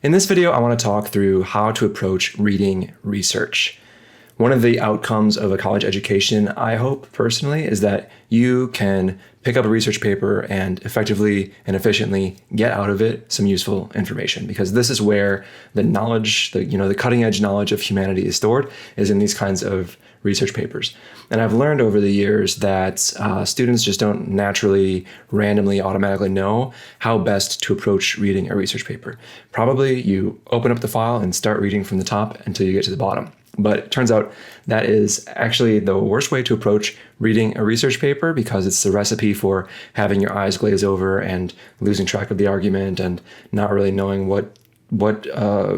In this video, I want to talk through how to approach reading research. One of the outcomes of a college education, I hope personally, is that you can pick up a research paper and effectively and efficiently get out of it some useful information, because this is where the knowledge, the cutting edge knowledge of humanity is stored, is in these kinds of research papers. And I've learned over the years that students just don't naturally, randomly, automatically know how best to approach reading a research paper. Probably you open up the file and start reading from the top until you get to the bottom. But it turns out that is actually the worst way to approach reading a research paper, because it's the recipe for having your eyes glaze over and losing track of the argument and not really knowing what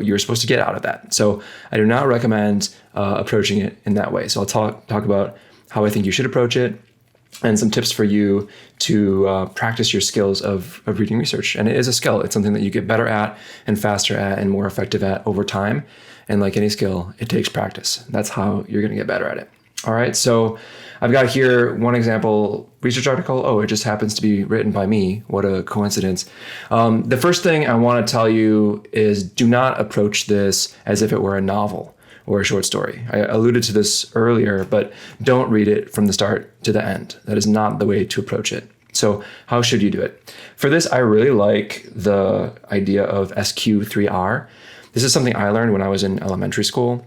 you're supposed to get out of that. So I do not recommend approaching it in that way. So I'll talk about how I think you should approach it and some tips for you to practice your skills of reading research. And it is a skill. It's something that you get better at and faster at and more effective at over time. And like any skill, it takes practice. That's how you're going to get better at it. All right, so I've got here one example research article. Oh, it just happens to be written by me. What a coincidence. The first thing I want to tell you is do not approach this as if it were a novel or a short story. I alluded to this earlier, but don't read it from the start to the end. That is not the way to approach it. So how should you do it? For this, I really like the idea of SQ3R. This is something I learned when I was in elementary school.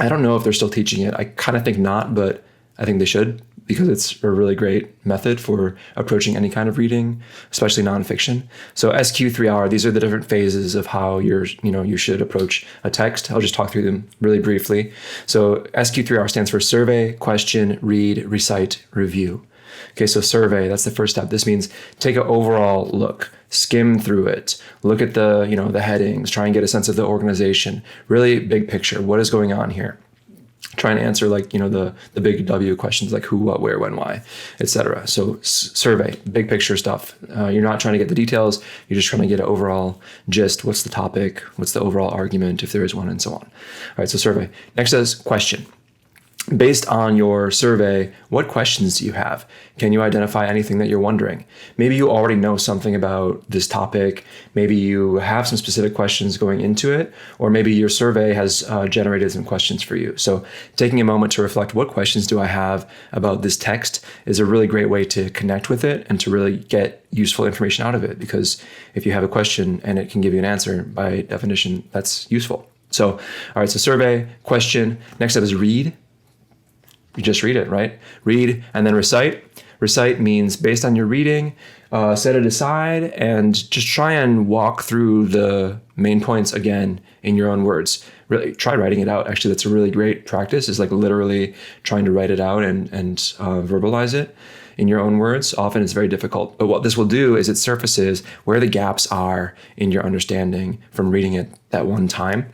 I don't know if they're still teaching it. I kind of think not, but I think they should, because it's a really great method for approaching any kind of reading, especially nonfiction. So SQ3R, these are the different phases of how you should approach a text. I'll just talk through them really briefly. So SQ3R stands for survey, question, read, recite, review. Okay, so survey, that's the first step. This means take an overall look, skim through it, look at the headings, try and get a sense of the organization, really big picture. What is going on here? Try and answer the big W questions like who, what, where, when, why, etc. So survey, big picture stuff. You're not trying to get the details. You're just trying to get an overall gist. What's the topic? What's the overall argument, if there is one, and so on. All right, so survey. Next is question. Based on your survey, what questions do you have? Can you identify anything that you're wondering? Maybe you already know something about this topic. Maybe you have some specific questions going into it, or maybe your survey has generated some questions for you. So taking a moment to reflect, what questions do I have about this text, is a really great way to connect with it and to really get useful information out of it. Because if you have a question and it can give you an answer, by definition, that's useful. So, all right, so survey, question. Next up is read. You just read it, right? Read and then recite. Recite means based on your reading, set it aside and just try and walk through the main points again in your own words. Really try writing it out. Actually, that's a really great practice, is like literally trying to write it out and verbalize it in your own words. Often it's very difficult. But what this will do is it surfaces where the gaps are in your understanding from reading it that one time.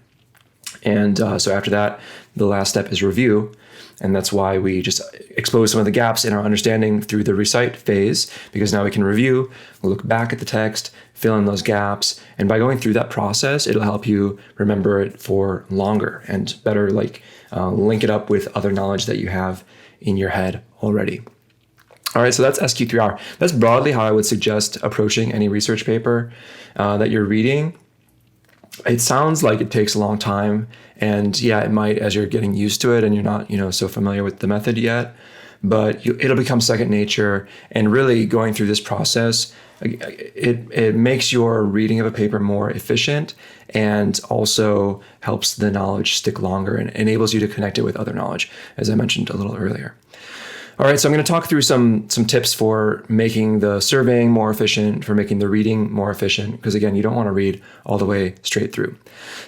And so after that, the last step is review. And that's why we just expose some of the gaps in our understanding through the recite phase, because now we can review, look back at the text, fill in those gaps. And by going through that process, it'll help you remember it for longer and better link it up with other knowledge that you have in your head already. All right, so that's SQ3R. That's broadly how I would suggest approaching any research paper that you're reading. It sounds like it takes a long time, and yeah, it might as you're getting used to it and you're not, so familiar with the method yet, but it'll become second nature. And really going through this process, it makes your reading of a paper more efficient and also helps the knowledge stick longer and enables you to connect it with other knowledge, as I mentioned a little earlier. All right, so I'm going to talk through some tips for making the surveying more efficient, for making the reading more efficient, because again, you don't want to read all the way straight through.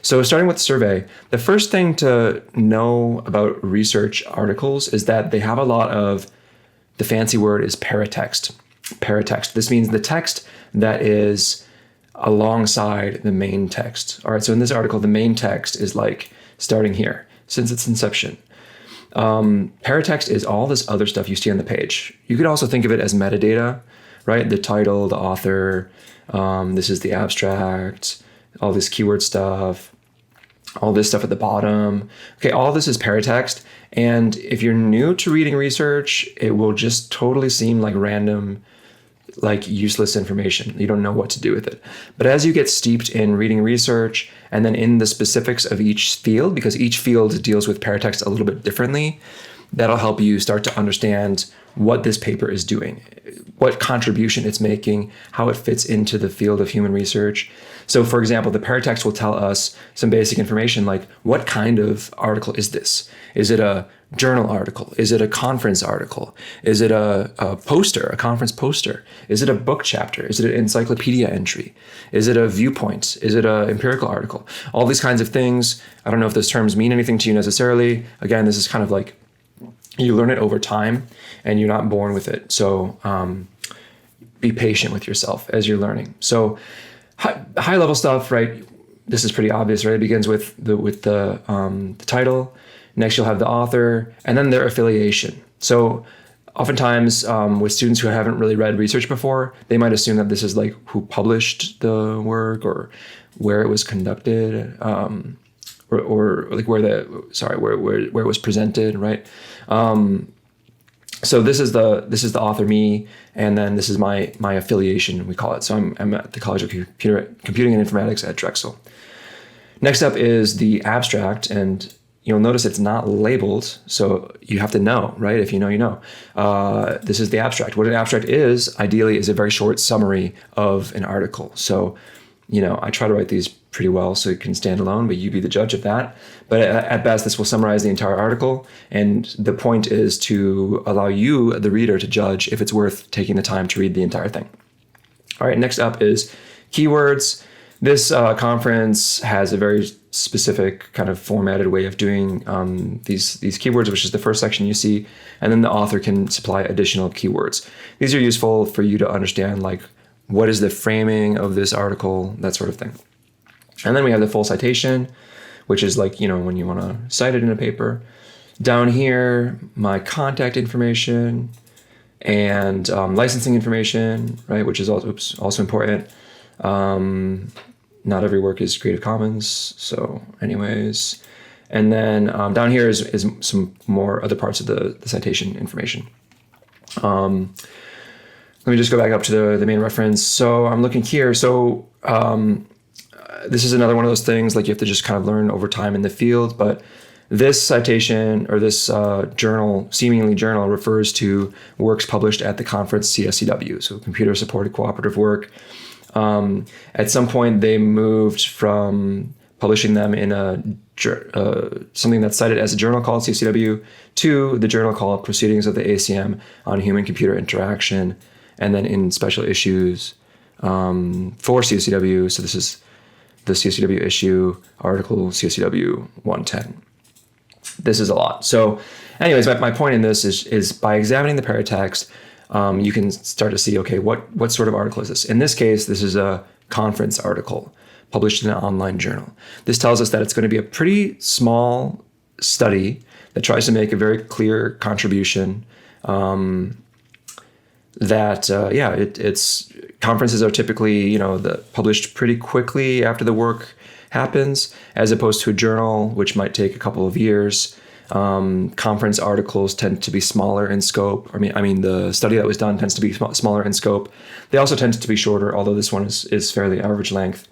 So starting with the survey, the first thing to know about research articles is that they have a lot of, the fancy word is paratext. Paratext. This means the text that is alongside the main text. All right, so in this article, the main text is like starting here, since its inception. Paratext is all this other stuff you see on the page. You could also think of it as metadata, right? The title, the author, this is the abstract, all this keyword stuff, all this stuff at the bottom. Okay, all this is paratext. And if you're new to reading research, it will just totally seem like random like useless information. You don't know what to do with it. But as you get steeped in reading research and then in the specifics of each field, because each field deals with paratext a little bit differently, that'll help you start to understand what this paper is doing, what contribution it's making, how it fits into the field of human research. So for example, the paratext will tell us some basic information like, what kind of article is this? Is it a journal article? Is it a conference article? Is it a poster, a conference poster? Is it a book chapter? Is it an encyclopedia entry? Is it a viewpoint? Is it an empirical article? All these kinds of things. I don't know if those terms mean anything to you necessarily. Again, this is kind of like, you learn it over time and you're not born with it. So be patient with yourself as you're learning. So high level stuff, right? This is pretty obvious, right? It begins with the title. Next, you'll have the author and then their affiliation. So oftentimes with students who haven't really read research before, they might assume that this is like who published the work or where it was conducted, or like where it was presented, right? So this is the author, me, and then this is my affiliation, we call it. So I'm at the College of Computing and Informatics at Drexel. Next up is the abstract, and you'll notice it's not labeled, so you have to know, right? If you know, you know. This is the abstract. What an abstract is, ideally, is a very short summary of an article. So, I try to write these pretty well so it can stand alone, but you be the judge of that. But at best, this will summarize the entire article. And the point is to allow you, the reader, to judge if it's worth taking the time to read the entire thing. All right, next up is keywords. This conference has a very specific kind of formatted way of doing these keywords, which is the first section you see. And then the author can supply additional keywords. These are useful for you to understand, like, what is the framing of this article, that sort of thing. And then we have the full citation, which is like, when you want to cite it in a paper. Down here, my contact information and licensing information, right, which is also important. Not every work is Creative Commons, so anyways. And then down here is some more other parts of the citation information. Let me just go back up to the main reference. So I'm looking here. So this is another one of those things, like you have to just kind of learn over time in the field. But this citation or this seemingly journal refers to works published at the conference CSCW, so Computer Supported Cooperative Work. At some point, they moved from publishing them in something that's cited as a journal called CSCW to the journal called Proceedings of the ACM on Human-Computer Interaction, and then in special issues for CSCW. So this is the CSCW issue, article CSCW 110. This is a lot. So anyways, my point in this is by examining the paratext, you can start to see, okay, what sort of article is this? In this case, this is a conference article published in an online journal. This tells us that it's going to be a pretty small study that tries to make a very clear contribution. It's conferences are typically, published pretty quickly after the work happens, as opposed to a journal, which might take a couple of years. Conference articles tend to be smaller in scope. I mean, the study that was done tends to be smaller in scope. They also tend to be shorter, although this one is fairly average length.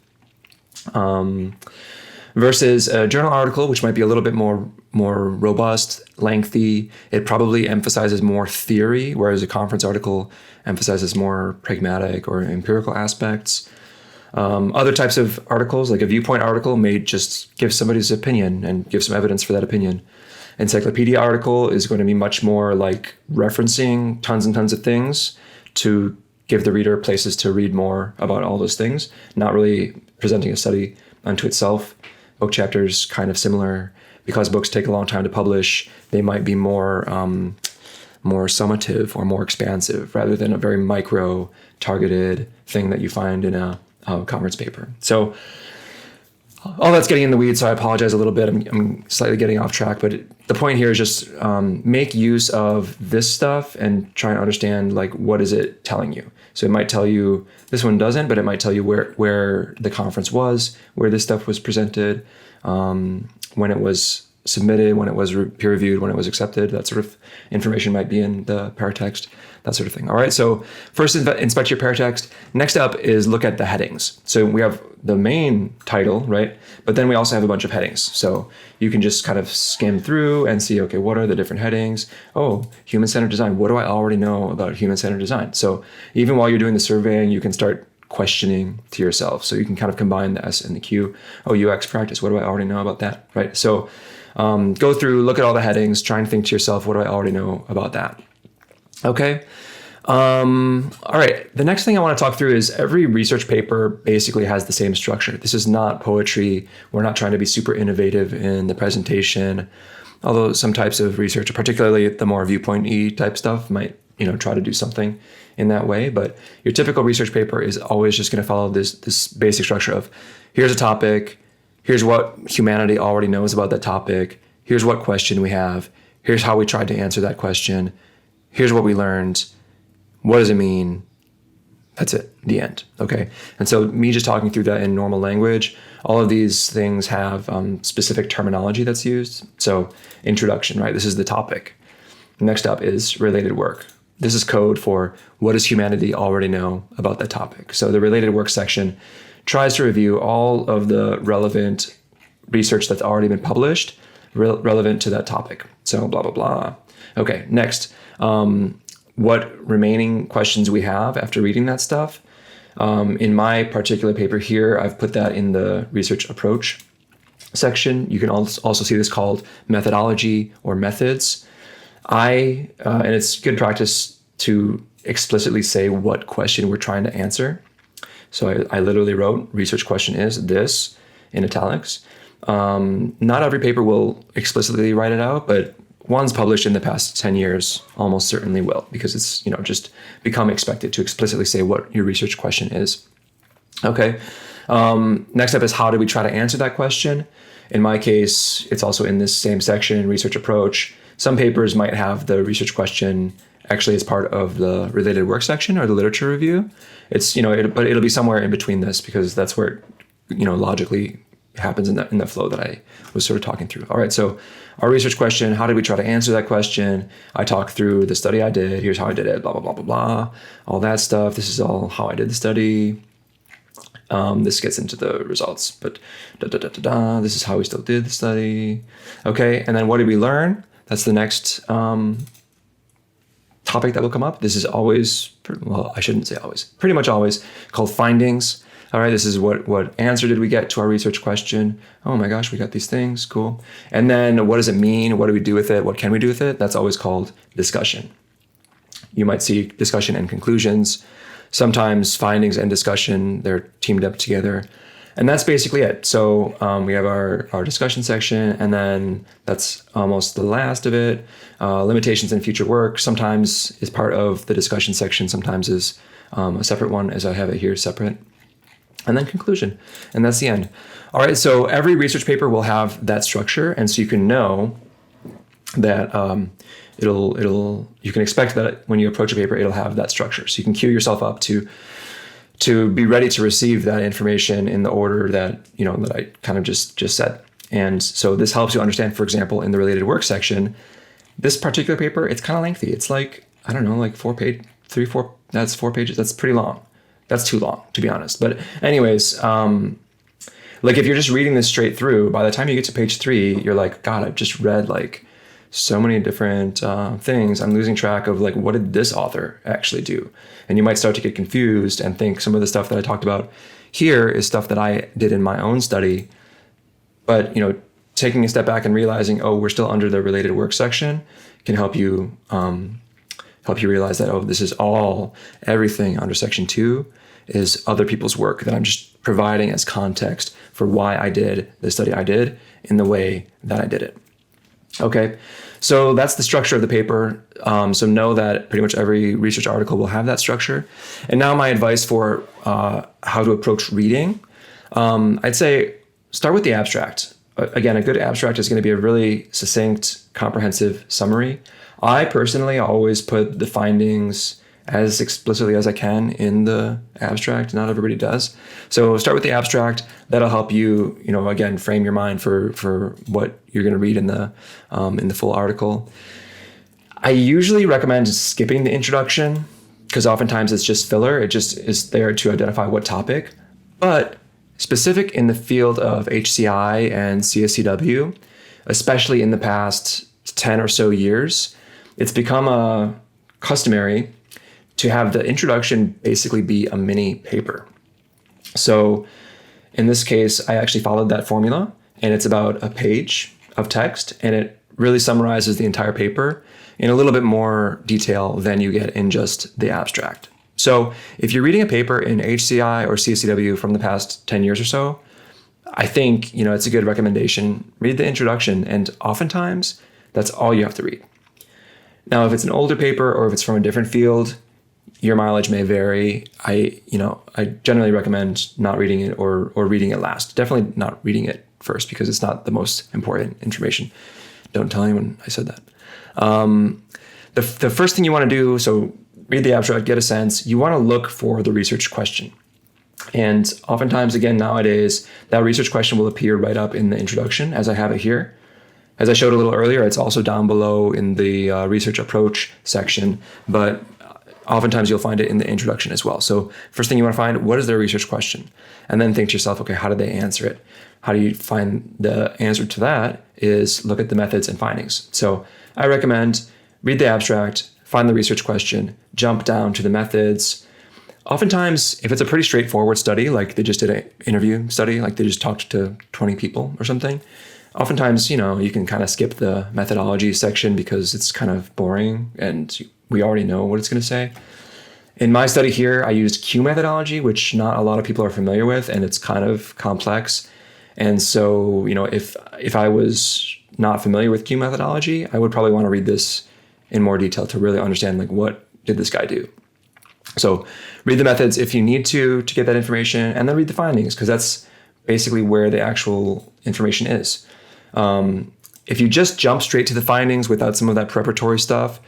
Versus a journal article, which might be a little bit more robust, lengthy. It probably emphasizes more theory, whereas a conference article emphasizes more pragmatic or empirical aspects. Other types of articles, like a viewpoint article, may just give somebody's opinion and give some evidence for that opinion. Encyclopedia article is going to be much more like referencing tons and tons of things to give the reader places to read more about all those things, not really presenting a study unto itself. Book chapters, kind of similar. Because books take a long time to publish, they might be more summative or more expansive rather than a very micro targeted thing that you find in a conference paper. So all that's getting in the weeds, so I apologize a little bit. I'm slightly getting off track, but the point here is just make use of this stuff and try and understand, like, what is it telling you? So it might tell you, this one doesn't, but it might tell you where the conference was, where this stuff was presented, when it was submitted, when it was peer reviewed, when it was accepted. That sort of information might be in the paratext, that sort of thing. All right, so first inspect your paratext. Next up is look at the headings. So we have the main title, right? But then we also have a bunch of headings. So you can just kind of skim through and see, okay, what are the different headings? Oh, human-centered design. What do I already know about human-centered design? So even while you're doing the surveying, you can start questioning to yourself. So you can kind of combine the S and the Q. Oh, UX practice. What do I already know about that? Right. So go through, look at all the headings, try and think to yourself, what do I already know about that? Okay. All right. The next thing I want to talk through is every research paper basically has the same structure. This is not poetry. We're not trying to be super innovative in the presentation, although some types of research, particularly the more viewpoint-y type stuff, might try to do something in that way. But your typical research paper is always just going to follow this basic structure of here's a topic, here's what humanity already knows about that topic, here's what question we have, here's how we tried to answer that question, here's what we learned, what does it mean? That's it, the end. Okay. And so me just talking through that in normal language, all of these things have specific terminology that's used. So introduction, right? This is the topic. Next up is related work. This is code for what does humanity already know about that topic. So the related work section tries to review all of the relevant research that's already been published relevant to that topic. So blah, blah, blah. Okay, next. What remaining questions we have after reading that stuff. In my particular paper here, I've put that in the research approach section. You can also see this called methodology or methods. And it's good practice to explicitly say what question we're trying to answer. So I literally wrote, research question is this in italics. Not every paper will explicitly write it out, but ones published in the past 10 years almost certainly will, because it's just become expected to explicitly say what your research question is. Okay. Next up is how do we try to answer that question? In my case, it's also in this same section, research approach. Some papers might have the research question actually as part of the related work section or the literature review. It's, but it'll be somewhere in between this, because that's where it, logically happens in the flow that I was sort of talking through. All right, so our research question, how did we try to answer that question? I talked through the study I did, here's how I did it, blah, blah, blah, blah, blah, all that stuff. This is all how I did the study. This gets into the results, but this is how we still did the study. Okay, and then what did we learn? That's the next topic that will come up. This is always, well, I shouldn't say always, pretty much always called findings. All right, this is what answer did we get to our research question? Oh my gosh, we got these things, cool. And then what does it mean? What do we do with it? What can we do with it? That's always called discussion. You might see discussion and conclusions. Sometimes findings and discussion, they're teamed up together. And that's basically it. So we have our discussion section, and then that's almost the last of it. Limitations in future work sometimes is part of the discussion section, sometimes is a separate one, as I have it here separate. And then conclusion, and that's the end. All right, so every research paper will have that structure, and so you can know that you can expect that when you approach a paper, it'll have that structure. So you can cue yourself up to be ready to receive that information in the order that that I kind of just said. And so this helps you understand, for example, in the related work section, this particular paper, it's kind of lengthy. It's like, I don't know, like 4 pages. That's 4 pages. That's pretty long. That's too long, to be honest. But anyways, like if you're just reading this straight through, by the time you get to page 3, you're like, God, I've just read like so many different things. I'm losing track of like, what did this author actually do? And you might start to get confused and think some of the stuff that I talked about here is stuff that I did in my own study. But, taking a step back and realizing, oh, we're still under the related work section can help you realize that, oh, this is everything under section 2 is other people's work that I'm just providing as context for why I did the study I did in the way that I did it. Okay, so that's the structure of the paper. So know that pretty much every research article will have that structure. And now my advice for how to approach reading, I'd say start with the abstract. Again, a good abstract is going to be a really succinct, comprehensive summary. I personally always put the findings as explicitly as I can in the abstract. Not everybody does. So start with the abstract. That'll help you, again, frame your mind for what you're going to read in the full article. I usually recommend skipping the introduction because oftentimes it's just filler. It just is there to identify what topic. But specific in the field of HCI and CSCW, especially in the past 10 or so years, it's become customary to have the introduction basically be a mini paper. So in this case, I actually followed that formula, and it's about a page of text, and it really summarizes the entire paper in a little bit more detail than you get in just the abstract. So if you're reading a paper in HCI or CSCW from the past 10 years or so, I think, it's a good recommendation. Read the introduction, and oftentimes that's all you have to read. Now, if it's an older paper or if it's from a different field, your mileage may vary. I generally recommend not reading it or reading it last. Definitely not reading it first because it's not the most important information. Don't tell anyone I said that. The first thing you want to do, so read the abstract, get a sense. You want to look for the research question. And oftentimes, again, nowadays, that research question will appear right up in the introduction as I have it here. As I showed a little earlier, it's also down below in the research approach section, but oftentimes you'll find it in the introduction as well. So first thing you want to find, what is their research question? And then think to yourself, okay, how did they answer it? How do you find the answer to that is look at the methods and findings. So I recommend read the abstract, find the research question, jump down to the methods. Oftentimes, if it's a pretty straightforward study, like they just did an interview study, like they just talked to 20 people or something, oftentimes, you can kind of skip the methodology section because it's kind of boring and we already know what it's going to say. In my study here, I used Q methodology, which not a lot of people are familiar with, and it's kind of complex. And so, if I was not familiar with Q methodology, I would probably want to read this in more detail to really understand, like, what did this guy do? So read the methods if you need to get that information, and then read the findings, because that's basically where the actual information is. If you just jump straight to the findings without some of that preparatory stuff,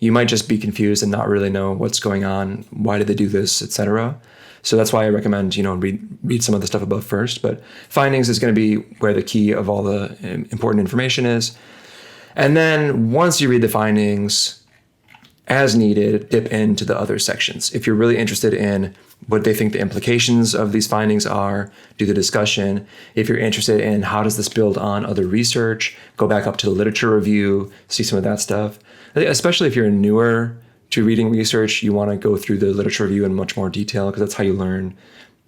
you might just be confused and not really know what's going on, why did they do this, etc. So that's why I recommend, read some of the stuff above first. But findings is going to be where the key of all the important information is. And then once you read the findings, as needed, dip into the other sections. If you're really interested in what they think the implications of these findings are, do the discussion. If you're interested in how does this build on other research, go back up to the literature review, see some of that stuff. Especially if you're newer to reading research, you want to go through the literature review in much more detail because that's how you learn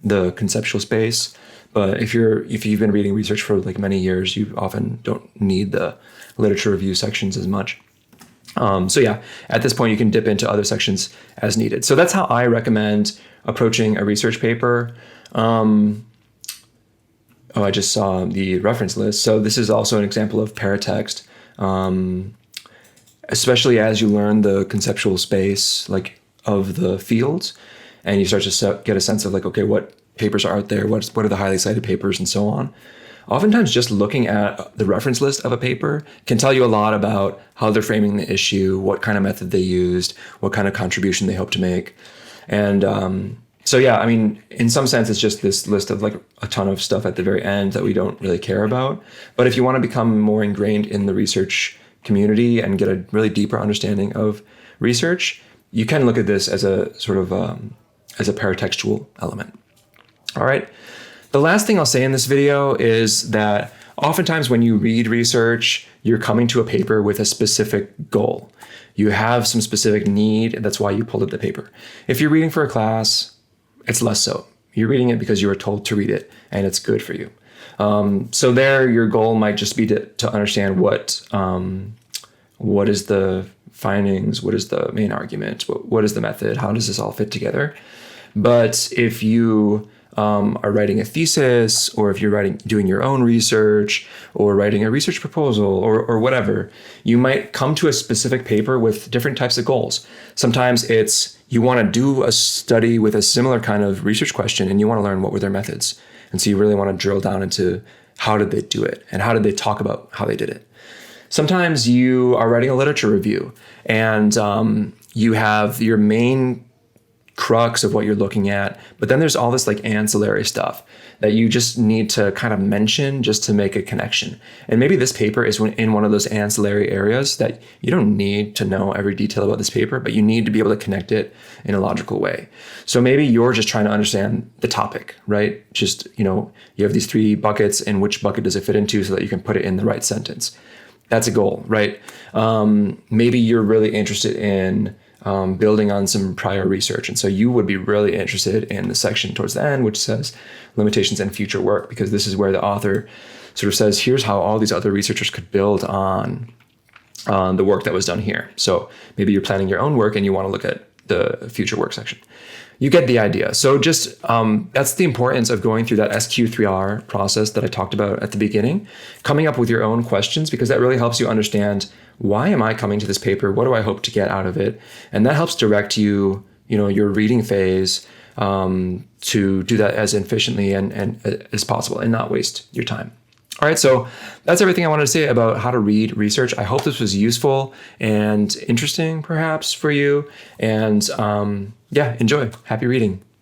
the conceptual space. But if you've been reading research for like many years, you often don't need the literature review sections as much. So yeah, at this point, you can dip into other sections as needed. So that's how I recommend approaching a research paper. I just saw the reference list. So this is also an example of paratext, especially as you learn the conceptual space like of the fields, and you start to get a sense of like, okay, what papers are out there, what are the highly cited papers, and so on. Oftentimes, just looking at the reference list of a paper can tell you a lot about how they're framing the issue, what kind of method they used, what kind of contribution they hope to make. And so, yeah, I mean, in some sense, it's just this list of like a ton of stuff at the very end that we don't really care about. But if you want to become more ingrained in the research community and get a really deeper understanding of research, you can look at this as a sort of as a paratextual element. All right. The last thing I'll say in this video is that oftentimes when you read research, you're coming to a paper with a specific goal. You have some specific need, and that's why you pulled up the paper. If you're reading for a class, it's less so. You're reading it because you were told to read it, and it's good for you. So there, your goal might just be to understand what is the findings, what is the main argument, what is the method, how does this all fit together. But if you are writing a thesis, or if you're doing your own research, or writing a research proposal, or whatever, you might come to a specific paper with different types of goals. Sometimes it's you want to do a study with a similar kind of research question, and you want to learn what were their methods. And so you really want to drill down into how did they do it, and how did they talk about how they did it. Sometimes you are writing a literature review, and you have your main crux of what you're looking at, but then there's all this like ancillary stuff that you just need to kind of mention just to make a connection. And maybe this paper is in one of those ancillary areas that you don't need to know every detail about this paper, but you need to be able to connect it in a logical way. So maybe you're just trying to understand the topic, right? Just, you have these 3 buckets, and which bucket does it fit into so that you can put it in the right sentence. That's a goal, right? Maybe you're really interested in building on some prior research. And so you would be really interested in the section towards the end, which says limitations and future work, because this is where the author sort of says, here's how all these other researchers could build on the work that was done here. So maybe you're planning your own work and you want to look at the future work section. You get the idea. So just that's the importance of going through that SQ3R process that I talked about at the beginning, coming up with your own questions, because that really helps you understand, why am I coming to this paper? What do I hope to get out of it? And that helps direct you, your reading phase to do that as efficiently and as possible and not waste your time. All right, so that's everything I wanted to say about how to read research. I hope this was useful and interesting, perhaps, for you. And enjoy. Happy reading.